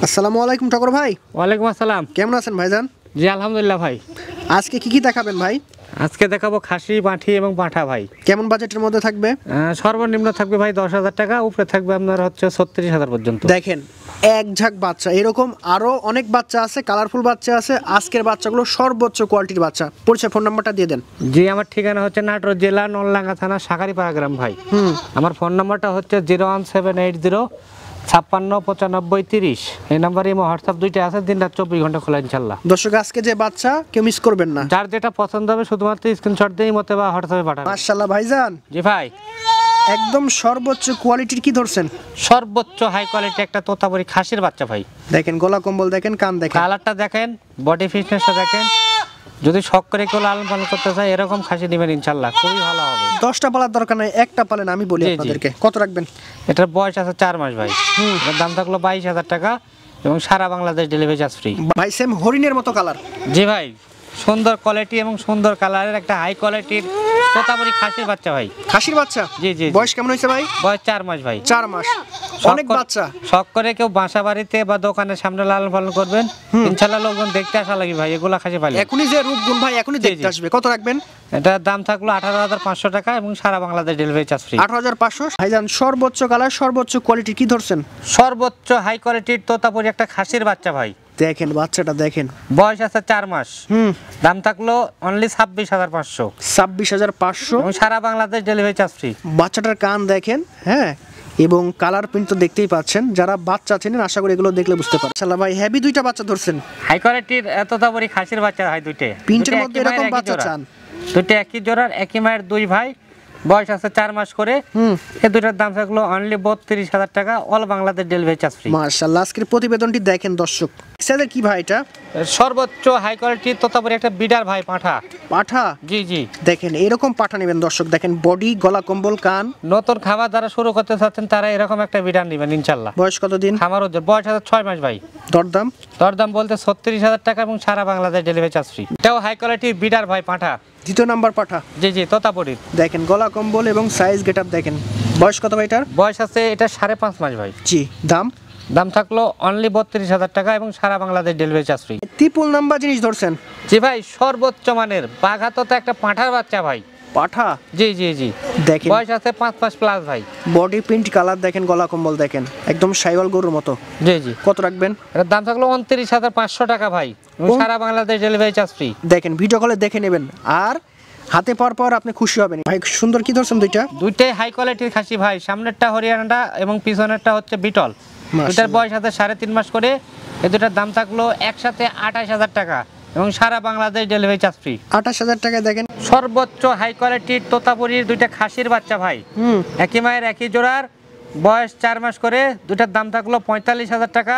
আসসালামু আলাইকুম ঠাকুর ভাই। ওয়ালাইকুম আসসালাম। কেমন আছেন ভাইজান? জি আলহামদুলিল্লাহ ভাই। আজকে কি দেখাবেন ভাই? আজকে দেখাবো খাসি, পাঁঠি এবং পাঁঠা ভাই। কেমন বাজেটের মধ্যে থাকবে? সর্বনিম্ন থাকবে ভাই 10,000 টাকা, উপরে থাকবে আপনার হচ্ছে 36,000 পর্যন্ত। দেখেন এক ঝাঁক বাচ্চা, এরকম আরো অনেক বাচ্চা আছে, কালারফুল বাচ্চা আছে। আজকের বাচ্চাগুলো সর্বোচ্চ কোয়ালিটির বাচ্চা। পরিচয়, ফোন নাম্বারটা দিয়ে দেন। জি, আমার ঠিকানা হচ্ছে নাটোর জেলা নলডাঙ্গা থানা শাঁখারীপাড়া গ্রাম ভাই। আমার ফোন নাম্বারটা হচ্ছে 01780 56 95 30। এই নাম্বারে হোয়াটসঅ্যাপ দুইটা আছে, দিন রাত 24 ঘন্টা খোলা ইনশাল্লাহ। দর্শক আজকে যে বাচ্চা কেউ মিস করবেন না। যার যেটা পছন্দ হবে শুধুমাত্র স্ক্রিনশট দিয়ে মতে বা হোয়াটসঅ্যাপে পাঠাবেন। মাশাআল্লাহ ভাইজান। জি ভাই, একদম সর্বোচ্চ কোয়ালিটির কি ধরছেন? সর্বোচ্চ হাই কোয়ালিটি একটা তোতাপুরি খাসির বাচ্চা ভাই। দেখেন গলা কম্বল দেখেন, কান দেখেন, কালারটা দেখেন, বডি ফিটনেসটা দেখেন। যদি শখ করে কেউ লালন পালন করতে চায় এরকম খাসি নেবেন ইনশাল্লাহ, খুবই ভালো হবে। 10টা পালার দরকার নাই, একটা পালেন। আমি বলি আপনাদেরকে কত রাখবেন? এটার বয়স আছে 4 মাস ভাই। এটার দাম থাকলো 22,000 টাকা এবং সারা বাংলাদেশ ডেলিভারি চার্জ ফ্রি। ভাই সেম হরিণের মতো কালার। জি ভাই, সুন্দর কোয়ালিটি এবং সুন্দর কালারের একটা হাই কোয়ালিটির তোতাপুরি খাসির বাচ্চা ভাই। খাসির বাচ্চা? জি জি। বয়স কেমন হয়েছে ভাই? বয়স 4 মাস ভাই। 4 মাস, অনেক বাচ্চা। শখ করে কেউ বাসা বাড়িতে বা দোকানের সামনে লালন পালন করবেন ইনশাল্লাহ, লোকজন দেখতে আসা লাগবে ভাই এগুলা খাসি পালে। এখনই যে রূপ গুণ ভাই এখনই দেখতে আসবে। কত রাখবেন? এটার দাম থাকলো 18,500 টাকা এবং সারা বাংলাদেশ ডেলিভারি চার্জ ফ্রি। 18,500। ভাইজান সর্বোচ্চ কালার, সর্বোচ্চ কোয়ালিটি কি ধরছেন? সর্বোচ্চ হাই কোয়ালিটির তোতাপুরি একটা খাসির বাচ্চা ভাই। দেখেন বাচ্চাটা দেখেন, বয়স আছে 4 মাস। দাম থাকলো অনলি 26,500। 26,500 এবং সারা বাংলাদেশ ডেলিভারি চার্জ ফ্রি। বাচ্চাটার কান দেখেন, হ্যাঁ, এবং কালার প্রিন্ট তো দেখতেই পাচ্ছেন। যারা বাচ্চা চেনেন আশা করি এগুলো দেখলে বুঝতে পারেন। শালা ভাই হেভি দুইটা বাচ্চা ধরছেন। হাই কোয়ালিটির তোতাপুরি খাসির বাচ্চা হয় দুইটা। প্রিন্টের মধ্যে এরকম বাচ্চা চান? দুইটা একই জোড়ার, একই মায়ের দুই ভাই। বয়স আছে 4 মাস করে। এই দুইটার দাম থাকলো অনলি 32,000 টাকা, all Bangladesh delivery charge free. মাশাআল্লাহ। আজকের প্রতিবেদনটি দেখেন দর্শক। সেদের কি ভাই এটা? সর্বোচ্চ হাই কোয়ালিটির তোতাপুরি একটা বিডার ভাই, পাঁঠা। পাঠা? জি জি। দেখেন এরকম পাঠা নেবেন দর্শক। দেখেন বডি, গলা কম্বল, কান। নতুন খাবার যারা শুরু করতে চাচ্ছেন তারা এরকম একটা বিডার নেবেন ইনশাল্লাহ। বয়স কতদিন? খামার ওদের বয়স আছে 6 মাস ভাই। দরদাম? দরদাম বলতে 36,000 টাকা এবং সারা বাংলাদেশ ডেলিভারি চার্জ ফ্রি। এটাও হাই কোয়ালিটির বিডার ভাই, পাঁঠা। দ্বিতীয় নাম্বার পাঠা? জি জি, তোতাপুরি। দেখেন গলা কম্বল এবং সাইজ গেটআপ দেখেন। বয়স কত ভাই এটার? বয়স আছে এটা 5.5 মাস ভাই। জি। দাম? দাম থাকলো অনলি 32,000 টাকা এবং সারা Bangladesh delivery charge free. Triple number জিনিস ধরছেন? জি ভাই, সর্বোচ্চ মানের বাঘাতো তো একটা পাঁঠার বাচ্চা ভাই। পাঠা? জি জি জি। দেখেন বয়স আছে 5 মাস প্লাস ভাই। বডি প্রিন্ট, কালার দেখেন, গলা কম্বল দেখেন, একদম শাইওয়াল গরুর মতো। জি জি। কত রাখবেন? এর দাম থাকলো 29,500 টাকা ভাই এবং সারা বাংলাদেশ ডেলিভারি চার্জ ফ্রি। দেখেন ভিডিও কলে দেখে নেবেন, আর হাতে পাওয়ার পর আপনি খুশি হবেন। ভাই সুন্দর কি ধরছেন দুইটা? দুইটাই হাই কোয়ালিটির খাসি ভাই। সামনেরটা হরিয়ানাটা এবং পিছনেরটা হচ্ছে বিটল। দুটার বয়স আছে 3.5 মাস করে। এই দুটার দাম থাকলো একসাথে 28,000 টাকা এবং সারা বাংলাদেশ ডেলিভারি চার্জ ফ্রি। 28,000 টাকায় দেখেন সর্বোচ্চ হাই কোয়ালিটির তোতাপুরির দুইটা খাসির বাচ্চা ভাই, একই মায়ের একই জোড়ার, বয়স 4 মাস করে। দুটার দাম থাকলো 45,000 টাকা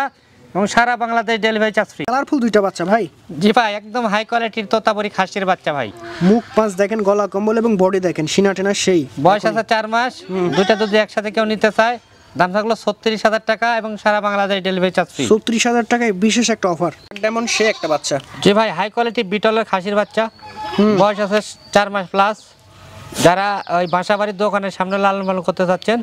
এবং সারা Bangladesh delivery charge free. Colourful দুইটা বাচ্চা ভাই। জি ভাই, একদম হাই কোয়ালিটির তোতাপুরি খাসির বাচ্চা ভাই। মুখ পাঁচ দেখেন, গলা কম্বল এবং বডি দেখেন, সিনা টেনা সেই। বয়স আছে 4 মাস। দুইটা যদি একসাথে কেউ নিতে চায় দাম থাকলো 36,000 টাকা এবং সারা বাংলাদেশ ডেলিভারি চার্জ ফ্রি। 36,000 টাকায় বিশেষ একটা অফার। যেমন সে একটা বাচ্চা। জি ভাই, হাই কোয়ালিটি বিটলের খাসির বাচ্চা। বয়স আছে 4 মাস প্লাস। যারা ওই বাসা বাড়ির দোকানের সামনে লালন পালন করতে চাচ্ছেন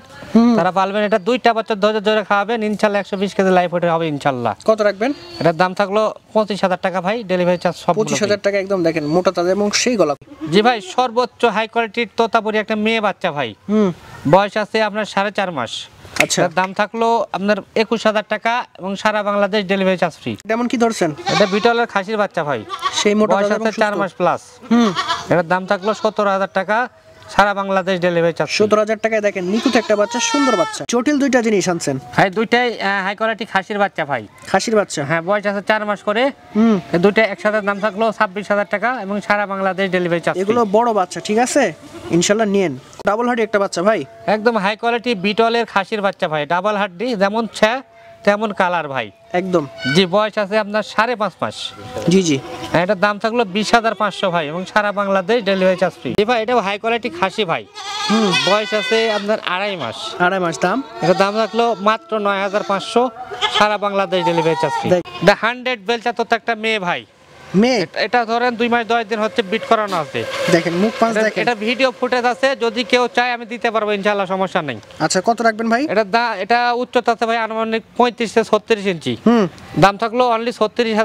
তারা পালবেন। এটা দুইটা বাচ্চা ধৈর্য ধরে খাওয়াবেন ইনশাল্লাহ 120 কেজি লাইফ ওয়েট হবে ইনশাল্লাহ। কত রাখবেন? এটার দাম থাকলো 25,000 টাকা ভাই, ডেলিভারি চার্জ সব। 25,000 টাকা একদম দেখেন মোটা তাজা এবং সেই গলা। জি ভাই, সর্বোচ্চ হাই কোয়ালিটির তোতাপুরি একটা মেয়ে বাচ্চা ভাই। বয়স আছে আপনার 4.5 মাস। আচ্ছা। দাম থাকলো আপনার 21,000 টাকা এবং সারা বাংলাদেশ ডেলিভারি চার্জ ফ্রি। যেমন কি ধরছেন? এটা বিটলের খাসির বাচ্চা ভাই, সেই মোটা বয়স তাজা আছে 4 মাস প্লাস। এটার দাম থাকলো 17,000 টাকা, সারা বাংলাদেশ ডেলিভারি চার্জ। 17,000 টাকায় দেখেন নিকুত একটা বাচ্চা, সুন্দর বাচ্চা। জটিল দুইটা জিনিস আনছেন ভাই, দুইটাই হাই কোয়ালিটি খাসির বাচ্চা ভাই। খাসির বাচ্চা? হ্যাঁ, বয়স আছে 4 মাস করে। দুইটা একসাথে দাম থাকলো 26,000 টাকা এবং সারা বাংলাদেশ ডেলিভারি চার্জ। এগুলো বড় বাচ্চা, ঠিক আছে, ইনশাল্লাহ নিয়েন। ডাবল হার্ডি একটা বাচ্চা ভাই, একদম হাই কোয়ালিটি বিটলের খাসির বাচ্চা ভাই। ডাবল হাড্ডি, যেমন ছা তেমন কালার ভাই একদম। জি, বয়স আছে আপনার 5.5 মাস। জি জি। এটার দাম থাকলো 20,500 ভাই এবং সারা বাংলাদেশ ডেলিভারি চার্জ ফ্রি। জি ভাই, এটাও হাই কোয়ালিটি খাসি ভাই। বয়স আছে আপনার 2.5 মাস। 2.5 মাস। দাম? এটার দাম থাকলো মাত্র 9,500, সারা Bangladesh delivery charge free. The 100 বেলচা তো একটা মেয়ে ভাই, মেয়ে এটা ধরেন 2 মাস 10 দিন হচ্ছে বিট করানো আছে। দেখেন মুখ পাঁচ দেখেন। এটা ভিডিও ফুটেজ আছে, যদি কেউ চায় আমি দিতে পারবো ইনশাআল্লাহ, সমস্যা নেই। আচ্ছা কত রাখবেন ভাই? এটা উচ্চতা আছে ভাই আনুমানিক 35 থেকে 36 ইঞ্চি। দাম থাকলো অনলি 36,000